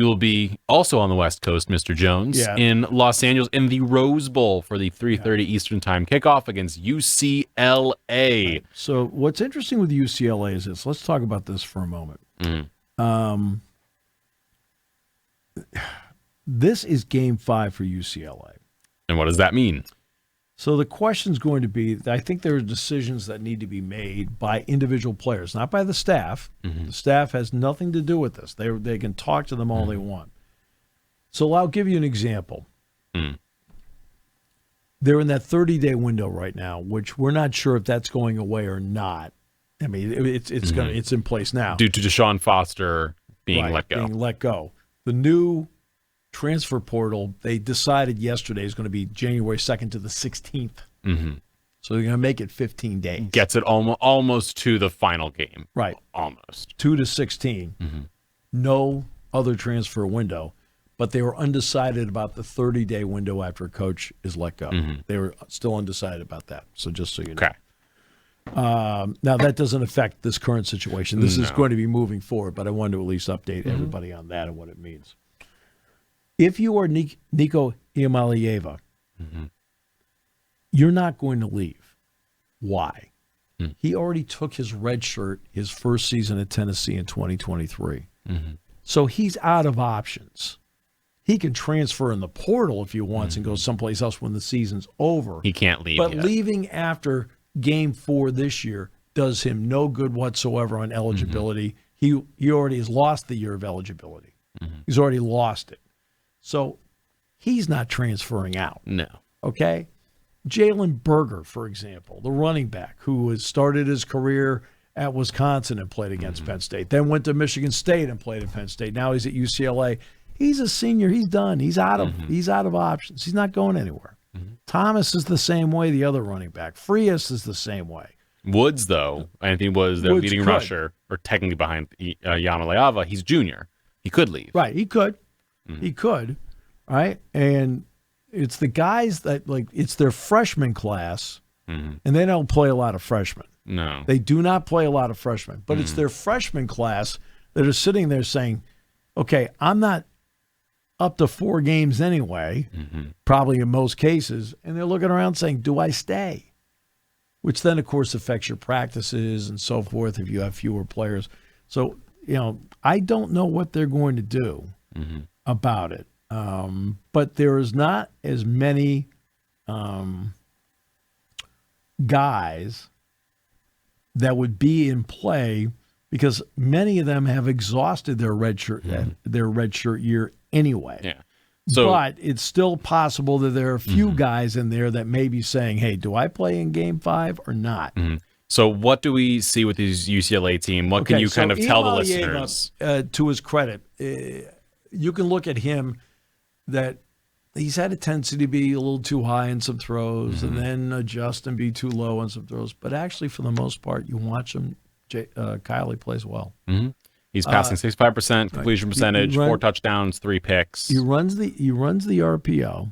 You will be also on the West Coast, Mr. Jones, in Los Angeles in the Rose Bowl for the 3:30 Eastern Time kickoff against UCLA. Right. So what's interesting with UCLA is this. Let's talk about this for a moment. This is Game 5 for UCLA. And what does that mean? So the question's going to be, I think there are decisions that need to be made by individual players, not by the staff. The staff has nothing to do with this. They can talk to them all they want. So I'll give you an example. They're in that 30-day window right now, which we're not sure if that's going away or not. I mean, it's in place now. Due to Deshaun Foster being let go. The new transfer portal, they decided yesterday, is going to be January 2nd to the 16th. So they're going to make it 15 days. Gets it almost to the final game. Right. Almost. 2 to 16. No other transfer window. But they were undecided about the 30-day window after a coach is let go. They were still undecided about that. So just so you know. Okay. Now, that doesn't affect this current situation. This is going to be moving forward, but I wanted to at least update everybody on that and what it means. If you are Nico Iamaleava, you're not going to leave. Why? He already took his red shirt his first season at Tennessee in 2023. So he's out of options. He can transfer in the portal if he wants and go someplace else when the season's over. He can't leave But yet. leaving after Game 4 this year does him no good whatsoever on eligibility. He already has lost the year of eligibility. He's already lost it. So he's not transferring out. No. Okay? Jalen Berger, for example, the running back who has started his career at Wisconsin and played against Penn State, then went to Michigan State and played at Penn State. Now he's at UCLA. He's a senior. He's done. He's out of options. He's not going anywhere. Thomas is the same way, the other running back. Frias is the same way. Woods, though, I think was their leading rusher, or technically behind Iamaleava. He's junior. He could leave. Right, he could. He could, right? And it's the guys that, it's their freshman class, and they don't play a lot of freshmen. No. They do not play a lot of freshmen. But it's their freshman class that are sitting there saying, okay, I'm not up to 4 games anyway, probably in most cases, and they're looking around saying, do I stay? Which then, of course, affects your practices and so forth if you have fewer players. So, I don't know what they're going to do about it. But there is not as many guys that would be in play because many of them have exhausted their redshirt year anyway. Yeah. So, but it's still possible that there are a few guys in there that may be saying, hey, do I play in Game 5 or not? So what do we see with this UCLA team? What can you kind of tell the listeners? To his credit, you can look at him that he's had a tendency to be a little too high in some throws and then adjust and be too low on some throws. But actually, for the most part, you watch him, Kylie plays well. He's passing 65% completion percentage, 4 touchdowns, 3 picks. He runs the RPO.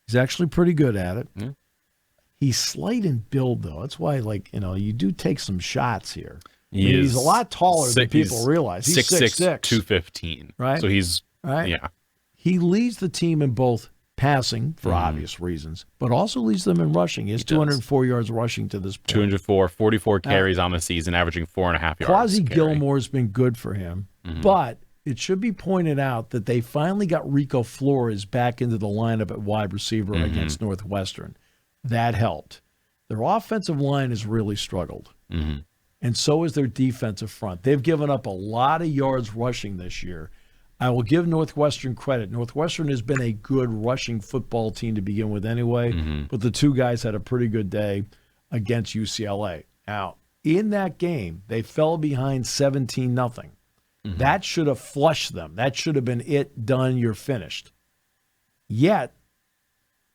He's actually pretty good at it. He's slight in build, though. That's why, you do take some shots here. He's a lot taller than people realize. He's 6'6", 215. Right? So he's, yeah. He leads the team in both passing, for obvious reasons, but also leads them in rushing. He has 204 yards rushing to this point. 204, 44 carries on the season, averaging 4.5 yards. Quasi Gilmore's been good for him, but it should be pointed out that they finally got Rico Flores back into the lineup at wide receiver against Northwestern. That helped. Their offensive line has really struggled, and so is their defensive front. They've given up a lot of yards rushing this year. I will give Northwestern credit. Northwestern has been a good rushing football team to begin with anyway, but the two guys had a pretty good day against UCLA. Now, in that game, they fell behind 17-0. That should have flushed them. That should have been it, done, you're finished. Yet,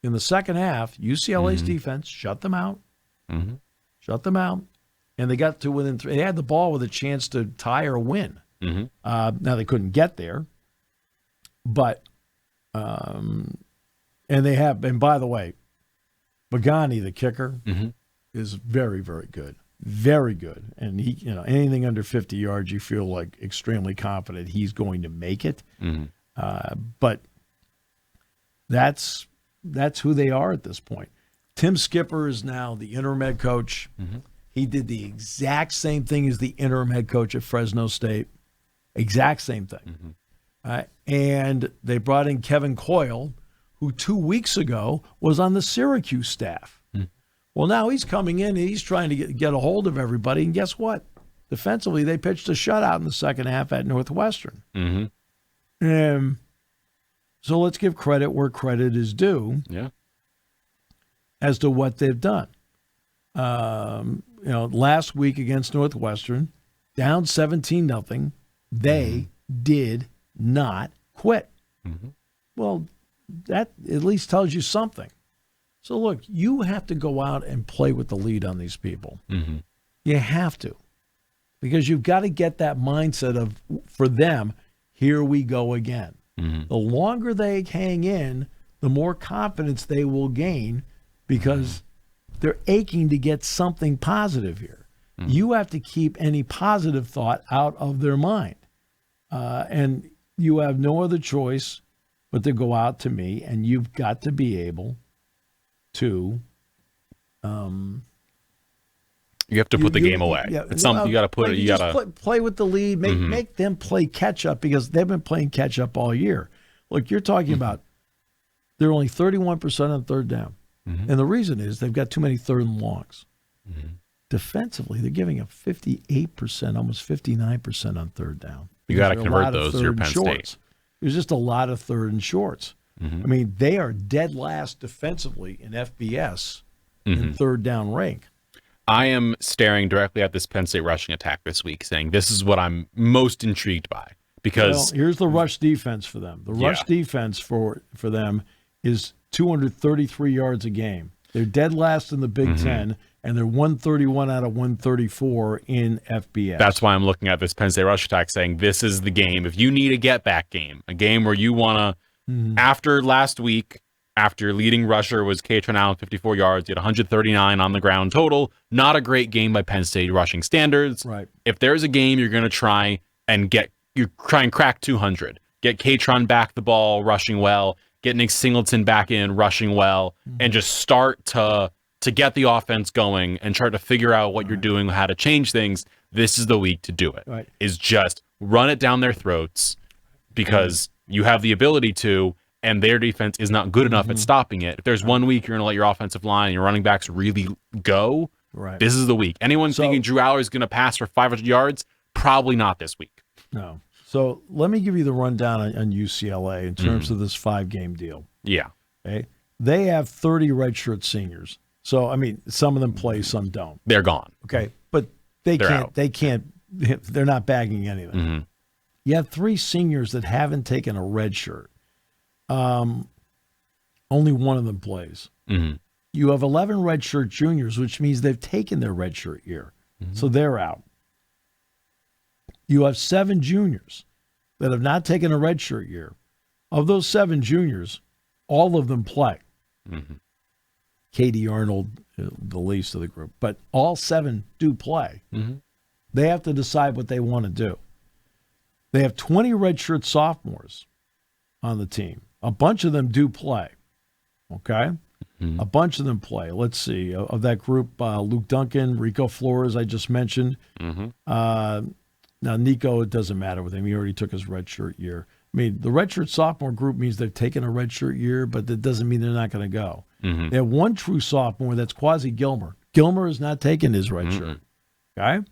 in the second half, UCLA's defense shut them out. Shut them out. And they got to within 3. They had the ball with a chance to tie or win. Now, they couldn't get there. But, and they have, and by the way, Bagani, the kicker, is very, very good. very good. And he, anything under 50 yards, you feel like extremely confident he's going to make it. But that's who they are at this point. Tim Skipper is now the interim head coach. He did the exact same thing as the interim head coach at Fresno State. Exact same thing. And they brought in Kevin Coyle, who 2 weeks ago was on the Syracuse staff. Well, now he's coming in and he's trying to get a hold of everybody. And guess what? Defensively, they pitched a shutout in the second half at Northwestern. So let's give credit where credit is due as to what they've done. Last week against Northwestern, down 17-0, they did not quit. Well, that at least tells you something. So, look, you have to go out and play with the lead on these people. You have to. Because you've got to get that mindset of, for them, here we go again. The longer they hang in, the more confidence they will gain because they're aching to get something positive here. You have to keep any positive thought out of their mind. And you have no other choice but to go out to me, and you've got to be able to you have to put the game away. It's something you got to put it. You got to play with the lead. Make them play catch up because they've been playing catch up all year. Look, you're talking about they're only 31% on third down, and the reason is they've got too many third and longs. Defensively, they're giving up 58%, almost 59% on third down. You got to convert those. Your Penn State. There's just a lot of third and shorts. I mean, they are dead last defensively in FBS in third down rank. I am staring directly at this Penn State rushing attack this week, saying this is what I'm most intrigued by. Because here's the rush defense for them. The rush defense for them is 233 yards a game. They're dead last in the Big Ten, and they're 131 out of 134 in FBS. That's why I'm looking at this Penn State rush attack, saying this is the game. If you need a get-back game, a game where you want to, after last week, after your leading rusher was Kaytron Allen, 54 yards, you had 139 on the ground total. Not a great game by Penn State rushing standards. Right. If there's a game you're going to try and crack 200, get Kaytron back the ball, rushing well, get Nick Singleton back in, rushing well, and just start to get the offense going and try to figure out what you're doing, how to change things, this is the week to do it. Is just run it down their throats because you have the ability to, and their defense is not good enough at stopping it. If there's 1 week you're going to let your offensive line and your running backs really go, this is the week. Anyone thinking Drew Aller is going to pass for 500 yards? Probably not this week. No. So let me give you the rundown on UCLA in terms of this 5-game deal. Okay. They have 30 redshirt seniors. So, I mean, some of them play, some don't. They're gone. Okay. But they're not bagging anything. You have 3 seniors that haven't taken a red shirt. Only one of them plays. You have 11 redshirt juniors, which means they've taken their redshirt year. So they're out. You have 7 juniors that have not taken a redshirt year. Of those 7 juniors, all of them play. Katie Arnold, the least of the group, but all 7 do play. They have to decide what they want to do. They have 20 redshirt sophomores on the team. A bunch of them do play. Okay? A bunch of them play. Let's see. Of that group, Luke Duncan, Rico Flores, I just mentioned. Now, Nico, it doesn't matter with him. He already took his redshirt year. I mean, the redshirt sophomore group means they've taken a redshirt year, but that doesn't mean they're not going to go. They have 1 true sophomore, that's Quasi Gilmer. Gilmer has not taken his redshirt. Okay?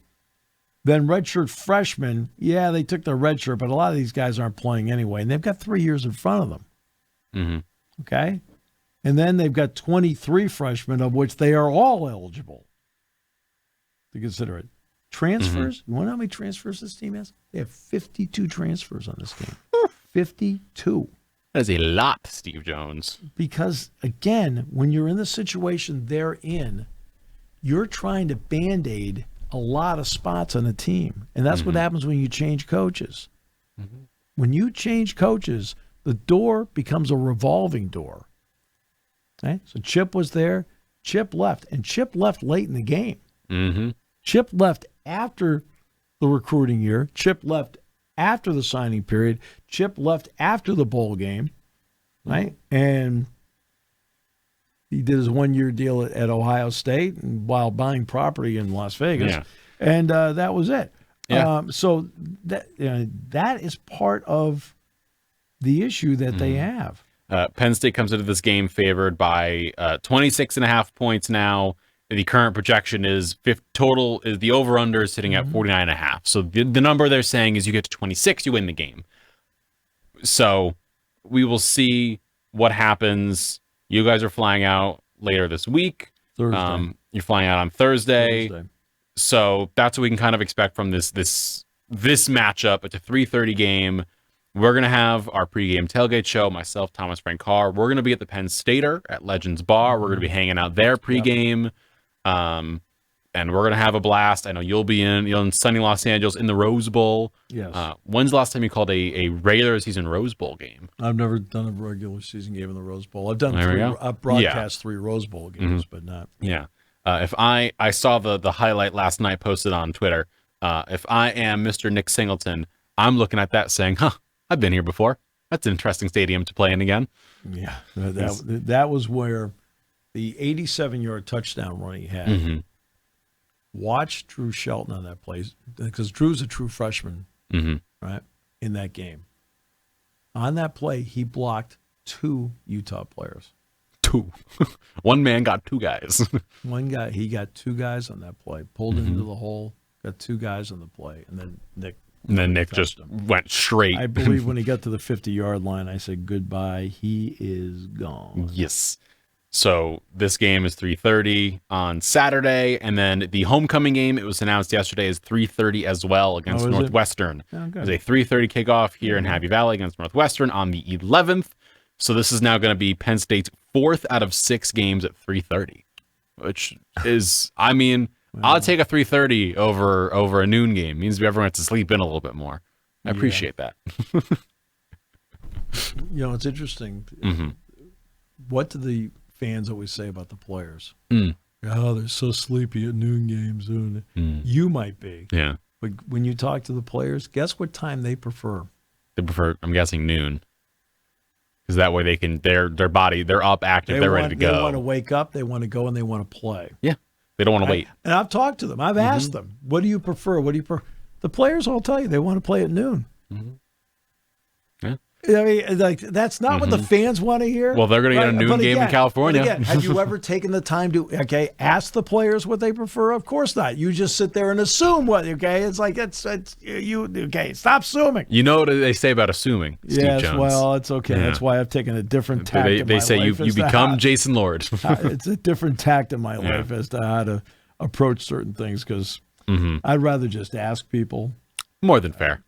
Then redshirt freshmen, they took their redshirt, but a lot of these guys aren't playing anyway, and they've got 3 years in front of them. Okay? And then they've got 23 freshmen, of which they are all eligible to consider it. Transfers? You want to know how many transfers this team has? They have 52 transfers on this team. 52. That is a lot, Steve Jones. Because, again, when you're in the situation they're in, you're trying to Band-Aid a lot of spots on a team. And that's what happens when you change coaches. When you change coaches, the door becomes a revolving door. Okay? So Chip was there. Chip left. And Chip left late in the game. Chip left after the recruiting year. Chip left after the signing period. Chip left after the bowl game, right? And he did his 1-year deal at Ohio State and while buying property in Las Vegas. Yeah. And that was it. Yeah. So that is part of the issue that they have. Penn State comes into this game favored by 26.5 points now. The current projection is total is the over-under is sitting at 49.5. So the number they're saying is you get to 26, you win the game. So we will see what happens. You guys are flying out later this week. Thursday. You're flying out on Thursday. So that's what we can kind of expect from this matchup. It's a 3:30 game. We're going to have our pregame tailgate show. Myself, Thomas Frank Carr. We're going to be at the Penn Stater at Legends Bar. We're going to be hanging out there pregame. And we're going to have a blast. I know you'll be in sunny Los Angeles in the Rose Bowl. Yes. When's the last time you called a regular season Rose Bowl game? I've never done a regular season game in the Rose Bowl. I've done I've broadcast 3 Rose Bowl games, but not. Yeah. If I saw the highlight last night posted on Twitter. If I am Mr. Nick Singleton, I'm looking at that saying, I've been here before. That's an interesting stadium to play in again. Yeah. That was where the 87-yard touchdown run he had. Watch Drew Shelton on that play, because Drew's a true freshman, right, in that game. On that play, he blocked 2 Utah players. 2. One man got 2 guys. He got 2 guys on that play, pulled into the hole, got 2 guys on the play, and then Nick just went straight. I believe when he got to the 50-yard line, I said, goodbye, he is gone. Yes. So this game is 3:30 on Saturday, and then the homecoming game, it was announced yesterday, is 3:30 as well against Northwestern. There's a 3:30 kickoff here in Happy Valley against Northwestern on the 11th. So this is now going to be Penn State's 4th out of 6 games at 3:30, which is, I mean, I'll take a 3:30 over a noon game. It means everyone has to sleep in a little bit more. I appreciate that. It's interesting. What do the fans always say about the players? Oh, they're so sleepy at noon games. You might be. Yeah. But when you talk to the players, guess what time they prefer? They prefer, I'm guessing, noon. Because that way they can, their body, they're up, active, they're ready to go. They want to wake up, they want to go, and they want to play. Yeah. They don't want to wait. And I've talked to them. I've asked them, what do you prefer? The players all tell you they want to play at noon. Yeah. I mean, like, that's not what the fans want to hear. Well, they're going to get a noon game in California. Again, have you ever taken the time to ask the players what they prefer? Of course not. You just sit there and assume what. It's like it's you. Stop assuming. You know what they say about assuming, Steve Jones. Well, it's okay. Yeah. That's why I've taken a different tact. They say you become Jason Lord. It's a different tact in my life as to how to approach certain things, because I'd rather just ask people. More than fair.